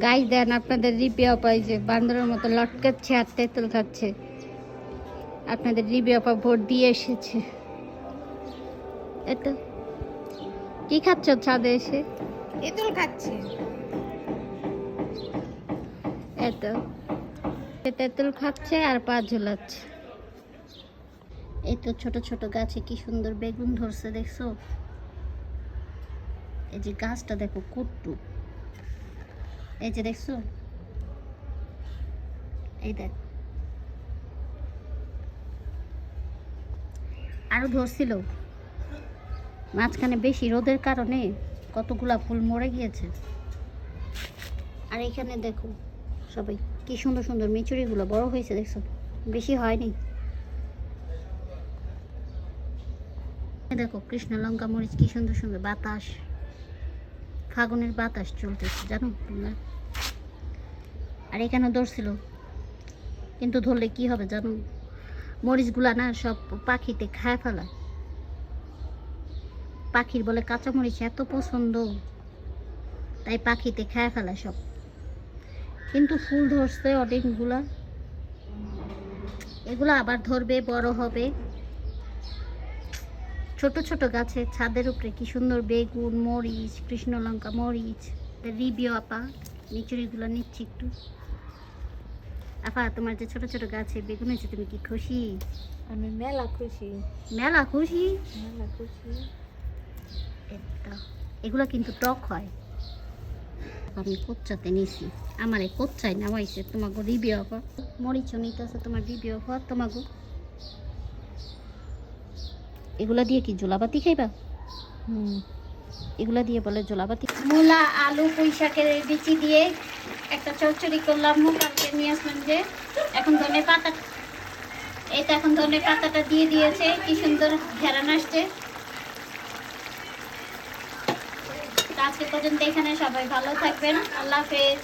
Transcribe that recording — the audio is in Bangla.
গাইস দেন আপনাদের রিপিয়া পাই যে বান্দরের মতো লটকাচ্ছে আর তেঁতুল খাচ্ছে। আপনাদের রিপিয়া পা ভোট দিয়ে এসেছে। এতো কি খাচ্ছ ছাদে এসে? তেঁতুল খাচ্ছে। এতো তেঁতুল খাচ্ছে আর পা ঝুলাচ্ছে। এই তো ছোট ছোট গাছে কি সুন্দর বেগুন ধরছে দেখছো? এই যে গাছটা দেখো কুট্টু, এই যে দেখছো, এই দেখ আরো ধরছিল। মাঝখানে বেশি রোদের কারণে কতগুলা ফুল মরে গিয়েছে। আর এখানে দেখো সবাই কি সুন্দর সুন্দর মিচুরিগুলো বড় হয়েছে দেখছো, বেশি হয়নি। দেখো কৃষ্ণ লঙ্কা মরিচ কি সুন্দর সুন্দর, বাতাস, ফাগুনের বাতাস চলতেছে জানো তোমরা। আর এখানে ধরছিল, কিন্তু ধরলে কি হবে জানো, মরিচগুলা না সব পাখিতে খায় ফেলায়। পাখির বলে কাঁচা মরিচ এত পছন্দ, তাই পাখিতে খায় ফেলায় সব। কিন্তু ফুল ধরছে অনেকগুলা, এগুলো আবার ধরবে, বড় হবে। ছোট ছোট গাছে ছাদের উপরে কি সুন্দর বেগুন, মরিচ, কৃষ্ণ লঙ্কা মরিচ। রিবিও আপা মিচুরিগুলো নিচ্ছি একটু। আপা তোমার যে ছোট ছোট গাছে বেগুন হয়েছে, তুমি কি খুশি? আমি মেলা খুশি, মেলা খুশি। মেলা খুশি। এগুলো কিন্তু টক হয়। আমি কোচ্চাতে নিছি, আমার এই কোচ্চায় নামাইছে তোমাকে রিবিও আপা। মরিচও নিতেছে তোমার রিবিও আপা তোমাকে। এগুলা দিয়ে কি জোলাবাতি খাইবা? এগুলা দিয়ে বলে জোলাবাতি। মূলা, আলু, পুঁই শাকের বিচি দিয়ে একটা চচ্চড়ি করলাম। কালকে নিয়ে আসলাম যে, এখন ধনে পাতা, এই তো এখন ধনে পাতাটা দিয়ে দিয়েছে, কি সুন্দর ঘেরান আসছে। আজকে পর্যন্ত এখানে, সবাই ভালো থাকবেন, আল্লাহ হাফেজ।